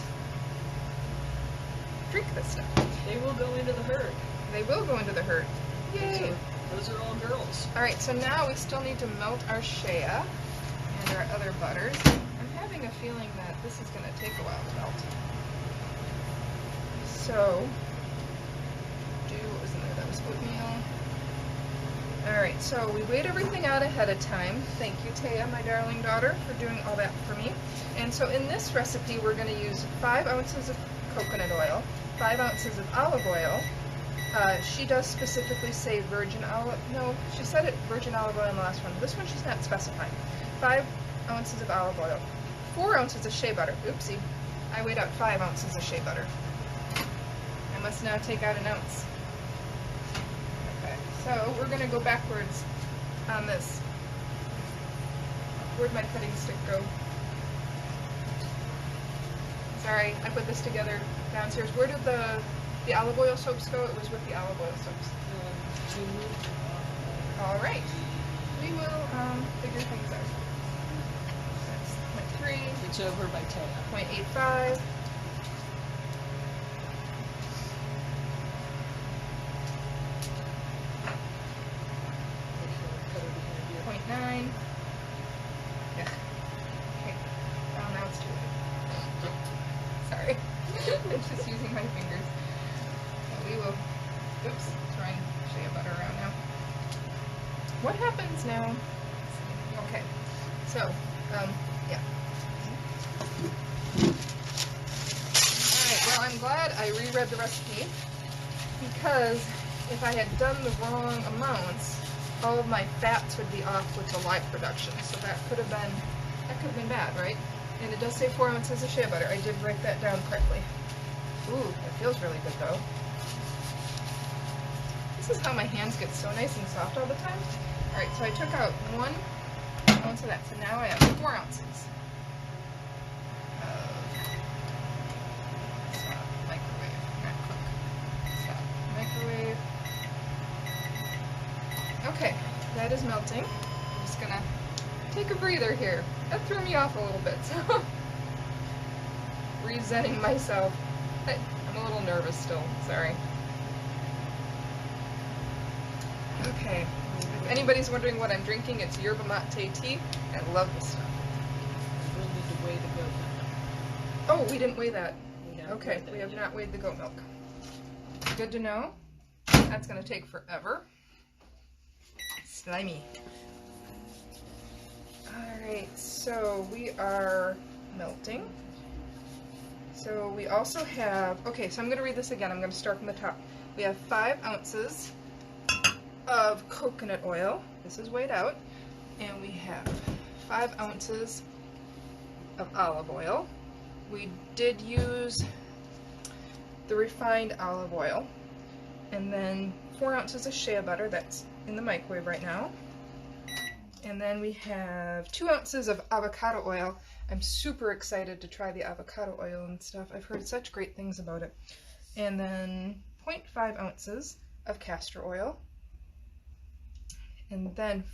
drink this stuff. They will go into the herd. They will go into the herd. Yay! Those are all girls. Alright, so now we still need to melt our shea and our other butters. I'm having a feeling that this is going to take a while to melt. So, what was in there? That was oatmeal. Alright, so we weighed everything out ahead of time. Thank you, Taya, my darling daughter, for doing all that for me. And so in this recipe, we're going to use 5 ounces of coconut oil, 5 ounces of olive oil. She does specifically say virgin olive, no, she said it virgin olive oil in the last one. This one she's not specifying. 5 ounces of olive oil, 4 ounces of shea butter. Oopsie, I weighed out 5 ounces of shea butter. I must now take out an ounce. Okay, so we're going to go backwards on this. Where'd my cutting stick go? Sorry, I put this together downstairs. Where did the olive oil soaps go? It was with the olive oil soaps. Alright. We will figure things out. That's 0.3. It's over by 10. 0.85. .9. Yeah. Okay. Oh, now it's too late. Sorry. I'm just using my fingers. So we will. Oops. Throwing shea butter around now. What happens now? Okay. So, yeah. Alright, well, I'm glad I reread the recipe because if I had done the wrong amounts, all of my fats would be off with the lye production. So that could have been bad, right? And it does say 4 ounces of shea butter. I did write that down correctly. Ooh, it feels really good though. This is how my hands get so nice and soft all the time. Alright, so I took out 1 ounce of that. So now I have 4 ounces of stop, microwave, not cook. Stop, microwave. Okay, that is melting. I'm just gonna take a breather here. That threw me off a little bit, so resenting myself. I'm a little nervous still, sorry. Okay, if anybody's wondering what I'm drinking, it's yerba mate tea. I love this stuff. We'll need to weigh the goat milk. Oh, we didn't weigh that. Okay, we have not weighed the goat milk. Good to know. That's gonna take forever. Slimy. Alright, so we are melting. So we also have, okay, so I'm going to read this again. I'm going to start from the top. We have 5 ounces of coconut oil. This is weighed out. And we have 5 ounces of olive oil. We did use the refined olive oil. And then 4 ounces of shea butter, that's in the microwave right now. And then we have 2 ounces of avocado oil. I'm super excited to try the avocado oil and stuff. I've heard such great things about it. And then 0.5 ounces of castor oil. And then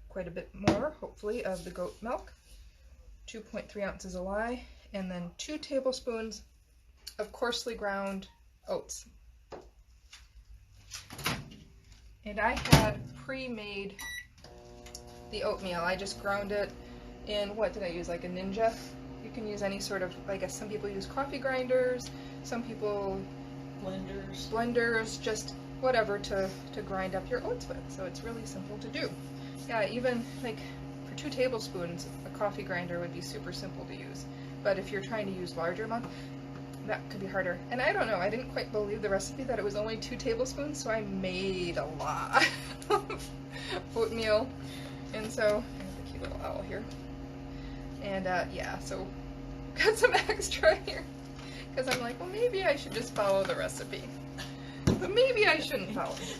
quite a bit more, hopefully, of the goat milk. 2.3 ounces of lye. And then 2 tablespoons of coarsely ground oats. And I had pre-made the oatmeal. I just ground it in, what did I use, like a Ninja? You can use any sort of, I guess some people use coffee grinders, some people blenders, just whatever to grind up your oats with. So it's really simple to do. Yeah, even like for 2 tablespoons, a coffee grinder would be super simple to use. But if you're trying to use larger amounts, that could be harder. And I don't know, I didn't quite believe the recipe that it was only 2 tablespoons, so I made a lot of oatmeal. And so, I have a cute little owl here. And yeah, so got some extra here. Because I'm like, well, maybe I should just follow the recipe. But maybe I shouldn't follow it.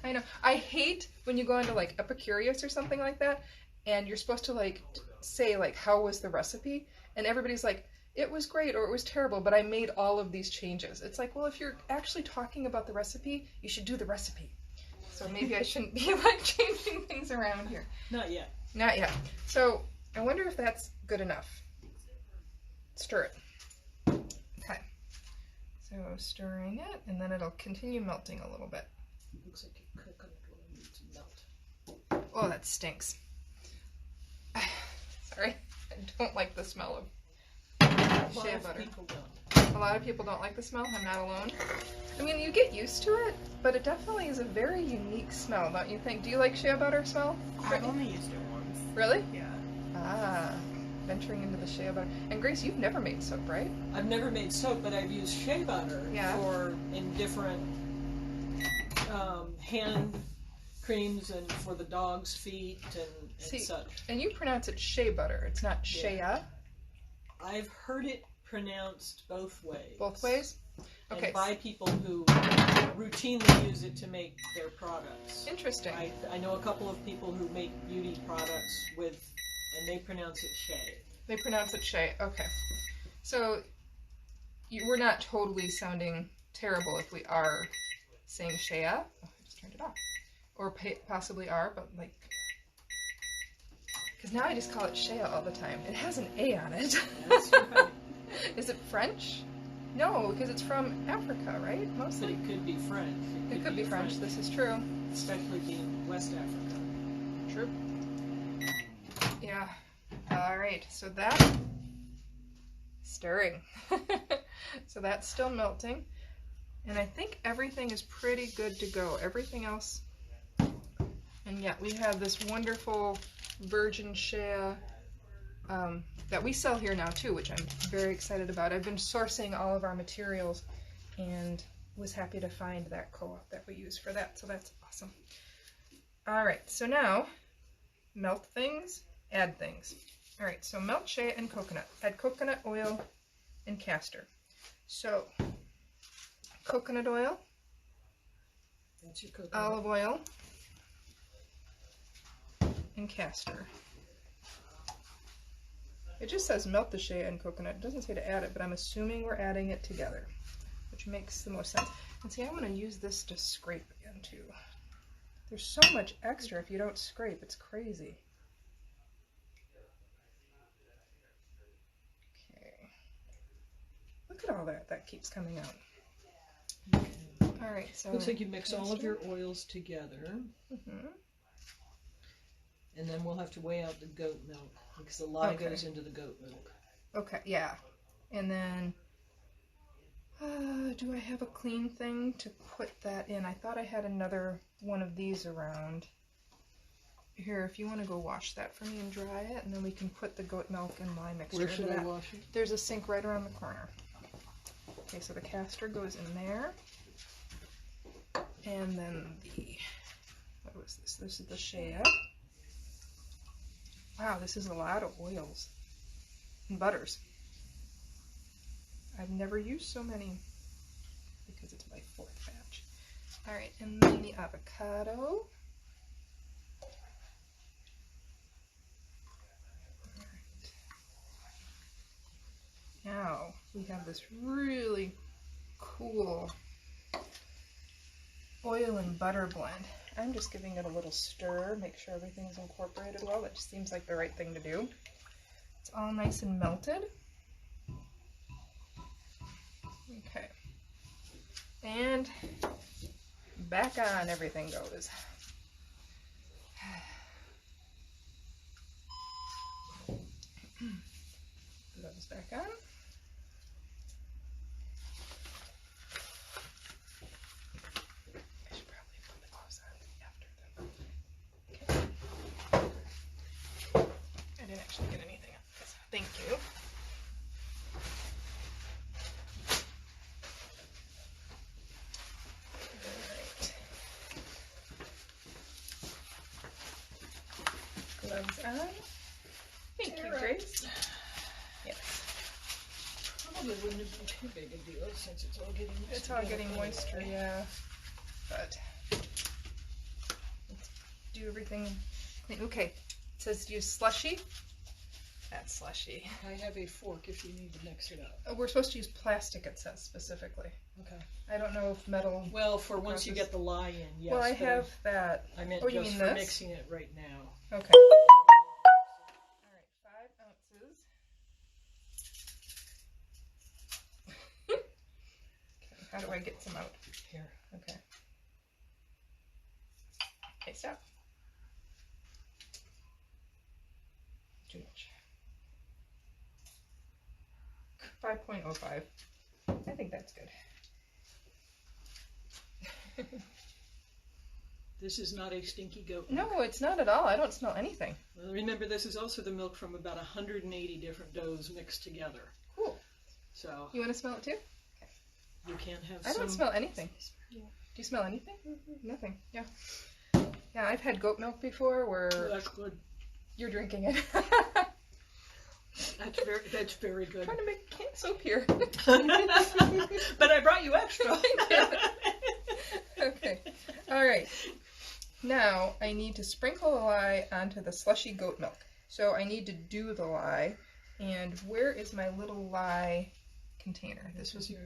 I know. I hate when you go into like Epicurious or something like that, and you're supposed to like say like, how was the recipe? And everybody's like, it was great or it was terrible, but I made all of these changes. It's like, well, if you're actually talking about the recipe, you should do the recipe. So maybe I shouldn't be like changing things around here. Not yet. Not yet. So I wonder if that's good enough. Stir it. Okay. So stirring it, and then it'll continue melting a little bit. Looks like your coconut oil needs to melt. Oh, that stinks. Sorry. I don't like the smell of shea butter. A lot of people don't like the smell. I'm not alone. I mean, you get used to it, but it definitely is a very unique smell, don't you think? Do you like shea butter smell? I've only used it once. Really? Yeah. Ah, venturing into the shea butter. And Grace, you've never made soap, right? I've never made soap, but I've used shea butter in different hand creams and for the dog's feet and such. And you pronounce it shea butter. It's not shea. I've heard it pronounced both ways. Both ways? Okay. And by people who routinely use it to make their products. Interesting. I know a couple of people who make beauty products with, and they pronounce it shea. They pronounce it shea. Okay. So we're not totally sounding terrible if we are saying shea. Oh, I just turned it off. Or possibly are, but like... Because now I just call it shea all the time. It has an A on it. That's right. Is it French? No, because it's from Africa, right? But Mostly. it could be French. It could be French. This is true. Especially being West Africa. True. Yeah. All right. So that's stirring. So that's still melting. And I think everything is pretty good to go. Everything else. And yet we have this wonderful virgin shea that we sell here now too, which I'm very excited about. I've been sourcing all of our materials and was happy to find that co-op that we use for that, so that's awesome. All right, so now melt things, add things. All right, so melt shea and coconut. Add coconut oil and castor. So coconut oil, That's your coconut. olive oil, and castor. It just says melt the shea and coconut. It doesn't say to add it, but I'm assuming we're adding it together, which makes the most sense. And see, I want to use this to scrape again too. There's so much extra if you don't scrape. It's crazy. Okay. Look at all that. That keeps coming out. All right, so Looks like you mix all of your oils together. Mm-hmm. And then we'll have to weigh out the goat milk because the lye Okay. goes into the goat milk. Okay, yeah. And then, do I have a clean thing to put that in? I thought I had another one of these around. Here, if you want to go wash that for me and dry it, and then we can put the goat milk and lye mixture Where into should I that. wash it? There's a sink right around the corner. Okay, so the castor goes in there. And then what was this? This is the shea. Wow, this is a lot of oils and butters. I've never used so many because it's my 4th batch. All right, and then the avocado. Now we have this really cool oil and butter blend. I'm just giving it a little stir, make sure everything's incorporated well. That just seems like the right thing to do. It's all nice and melted. Okay. And back on everything goes. Gloves back on. I should probably put the gloves on after them. Okay. I didn't actually get anything on this. Thank you. All right. Gloves on. Thank you, Grace. Yes. Probably wouldn't have been too big a deal since it's all getting moist. It's all getting moisture, yeah. But let's do everything clean. Okay, it says to use slushy. That's slushy. I have a fork if you need to mix it up. We're supposed to use plastic, it says specifically. Okay. I don't know if metal. Well, for once you get the lye in, yes. Well, I but have that. I meant Oh, you just mean for this? mixing it right now. Okay. All right, 5 ounces. Okay, how do I get some out? Here. Okay. Okay, stop. Too much. 5.05. I think that's good. This is not a stinky goat milk. No, it's not at all. I don't smell anything. Well, remember, this is also the milk from about 180 different doughs mixed together. Cool. So You want to smell it too? you can't have I some... don't smell anything. Yeah. Do you smell anything? Nothing. Yeah. Yeah, I've had goat milk before Oh, where that's good. you're drinking it. That's very good. Trying to make canned soap here. But I brought you extra. Okay. All right. Now I need to sprinkle the lye onto the slushy goat milk. So I need to do the lye. And where is my little lye container? This was your.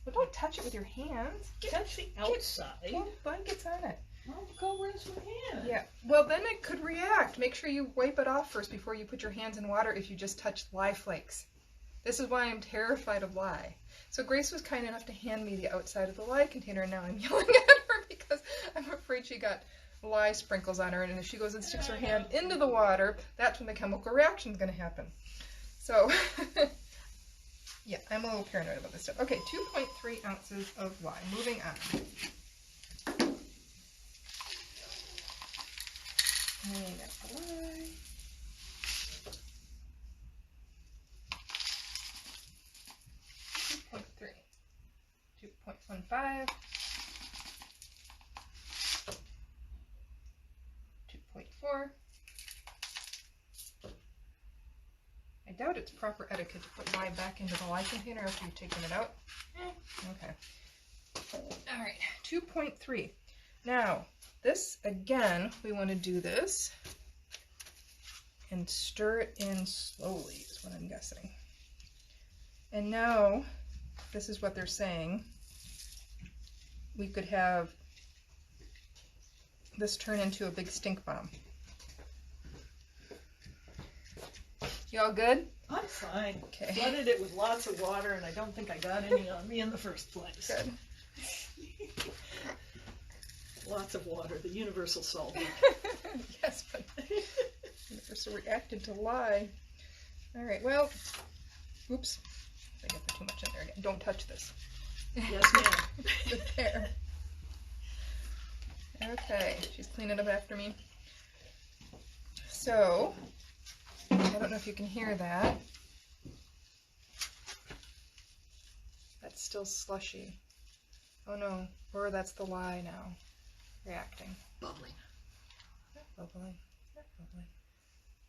Well, don't touch it with your hands. Touch the outside. Well, blankets on it. Well, go rinse my hands. Yeah. Well, then it could react. Make sure you wipe it off first before you put your hands in water if you just touch lye flakes. This is why I'm terrified of lye. So Grace was kind enough to hand me the outside of the lye container, and now I'm yelling at her because I'm afraid she got lye sprinkles on her, and if she goes and sticks her hand into the water, that's when the chemical reaction is going to happen. So, yeah, I'm a little paranoid about this stuff. Okay, 2.3 ounces of lye. Moving on. And that's the lye. .3, 2.15, 2.4. I doubt it's proper etiquette to put lye back into the lye container after you've taken it out. Okay. All right, 2.3. Now, this, again, we want to do this and stir it in slowly is what I'm guessing. And now, this is what they're saying. We could have this turn into a big stink bomb. You all good? I'm fine. Okay. Flooded it with lots of water, and I don't think I got any on me in the first place. Good. Lots of water, the universal salt. Yes, but universal reacted to lye. All right, well, oops. I think I put too much in there again. Don't touch this. Yes, ma'am. Sit there. Okay, she's cleaning up after me. So, I don't know if you can hear that. That's still slushy. Oh no, or that's the lye now reacting. Bubbling. Not bubbling. Not bubbling.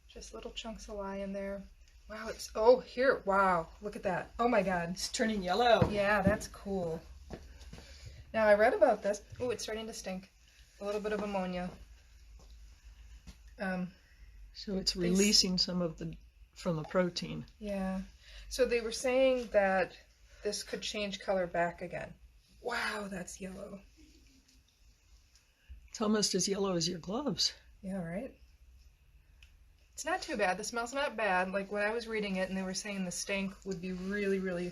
Just little chunks of lye in there. Wow, it's, oh, here, wow, look at that. Oh my god. It's turning yellow. Yeah, that's cool. Now, I read about this. Oh, it's starting to stink. A little bit of ammonia. So it's releasing some of the from the protein. Yeah. So they were saying that this could change color back again. Wow, that's yellow. It's almost as yellow as your gloves. Yeah, right? It's not too bad. The smell's not bad. Like when I was reading it and they were saying the stank would be really, really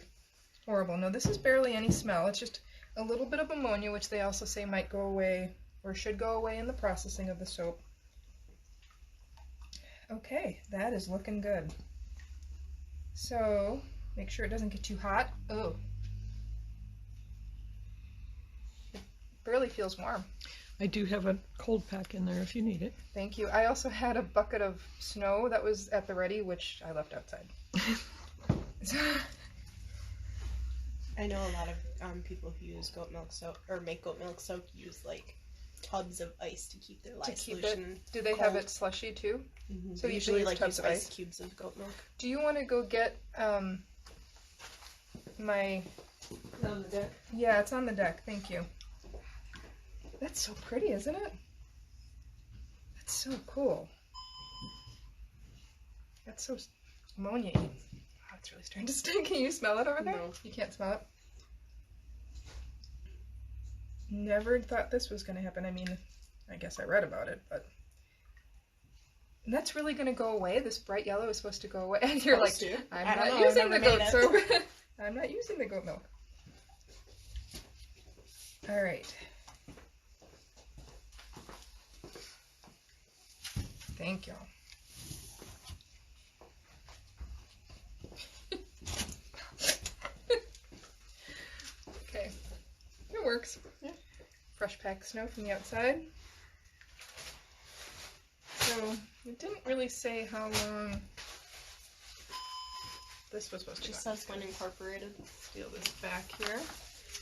horrible. No, this is barely any smell. It's just a little bit of ammonia, which they also say might go away or should go away in the processing of the soap. Okay, that is looking good. So, make sure it doesn't get too hot. Oh. It barely feels warm. I do have a cold pack in there if you need it. Thank you. I also had a bucket of snow that was at the ready, which I left outside. I know a lot of people who use goat milk soap or make goat milk soap use like tubs of ice to keep their lye solution. Do they have it slushy too? Mm-hmm. So They usually usually like tubs use of ice ice? cubes of goat milk. Do you want to go get my... On the deck. Yeah, it's on the deck. Thank you. That's so pretty, isn't it? That's so cool. That's so ammonia-y. Wow, it's really starting to stink. Can you smell it over there? No. You can't smell it? Never thought this was going to happen. I mean, I guess I read about it, but... And that's really going to go away? This bright yellow is supposed to go away? And you're like, Supposed to. I'm I don't not know, I've using the never goat made soap. it. I'm not using the goat milk. All right. Thank y'all. Okay. It works. Yeah. Fresh packed snow from the outside. So, it didn't really say how long this was supposed to Just go. says when incorporated. Steal this back here.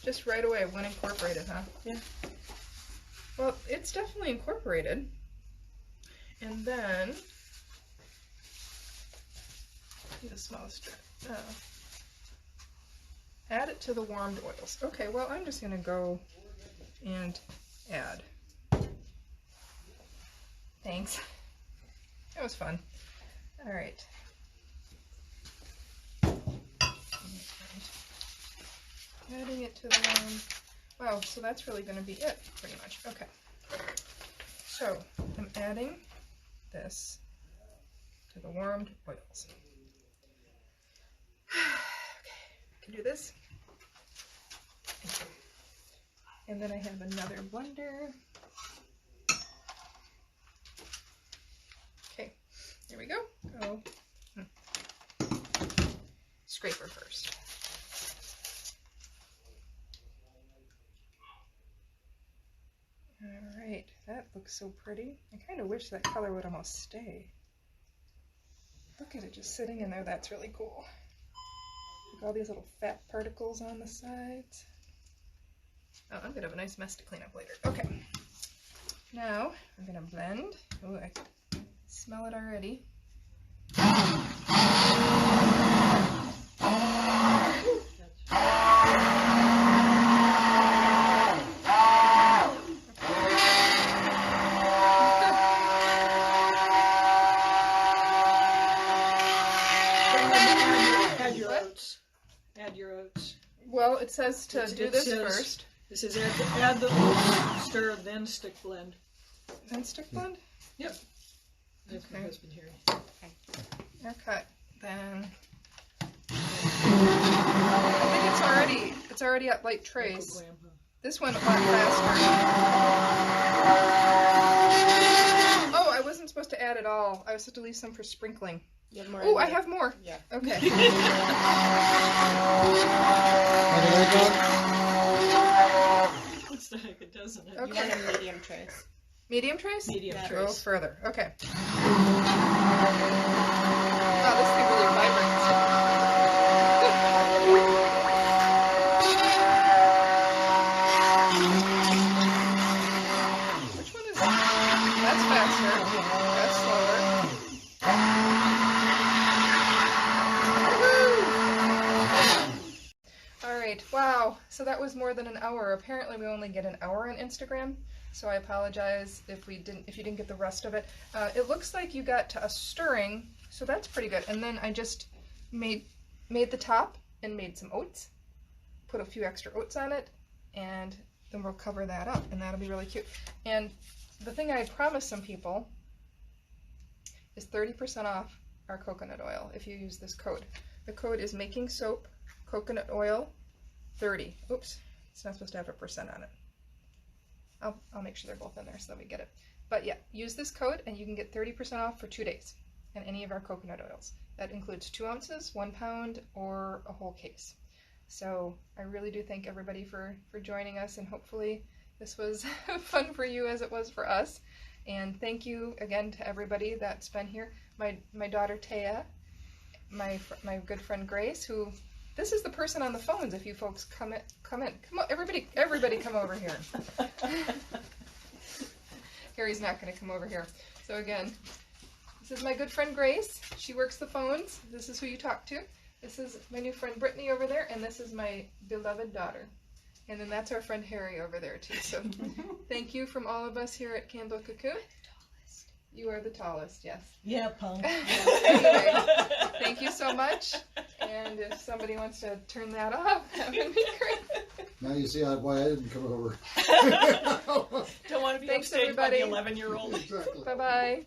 Just right away, when incorporated, huh? Yeah. Well, it's definitely incorporated. And then, the smallest strip. Oh. Add it to the warmed oils. Okay, well, I'm just going to go and add. Thanks. That was fun. All right. Adding it to the warm. Wow, so that's really going to be it, pretty much. Okay. So, I'm adding this to the warmed oils. Okay, can do this. And then I have another blender. Okay, here we go. Go. Scraper first. Alright, that looks so pretty. I kind of wish that color would almost stay. Look at it just sitting in there, that's really cool. Look, all these little fat particles on the sides. Oh, I'm gonna have a nice mess to clean up later. Okay, now I'm gonna blend. Oh, I can smell it already. Add your oats. Add your oats. Well, it says to do this says- first. It says add the oats, stir, then stick blend. Then stick blend? Yep. That's my Okay. husband here. Okay, then I think it's already at light trace. Uncle Grandpa. This one went faster. Oh, I wasn't supposed to add it all. I was supposed to leave some for sprinkling. You have more Oh, I in there. have more. Yeah. Okay. Looks like it, doesn't it? Okay. You want a medium trace. Medium trace? Medium Yeah. Go trace. further. Okay. Wow, this thing really vibrates. So that was more than an hour. Apparently we only get an hour on Instagram. So I apologize if you didn't get the rest of it. It looks like you got to a stirring, so that's pretty good. And then I just made the top and made some oats. Put a few extra oats on it, and then we'll cover that up, and that'll be really cute. And the thing I promised some people is 30% off our coconut oil if you use this code. The code is making soap coconut oil 30. Oops, it's not supposed to have a percent on it. I'll make sure they're both in there so that we get it. But yeah, use this code and you can get 30% off for 2 days in any of our coconut oils. That includes 2 ounces, 1 pound, or a whole case. So I really do thank everybody for joining us, and hopefully this was fun for you as it was for us. And thank you again to everybody that's been here. My daughter Taya, my good friend Grace, who, this is the person on the phones. If you folks come on, everybody come over here. Harry's not going to come over here. So again, this is my good friend Grace. She works the phones. This is who you talk to. This is my new friend Brittany over there, and this is my beloved daughter. And then that's our friend Harry over there too. So thank you from all of us here at Candle Cocoon. You are the tallest, yes. Yeah, punk. Anyway, thank you so much. And if somebody wants to turn that off, that would be great. Now you see why I didn't come over. Don't want to be Thanks, upstaged by the everybody. 11-year-old. Exactly. Bye-bye.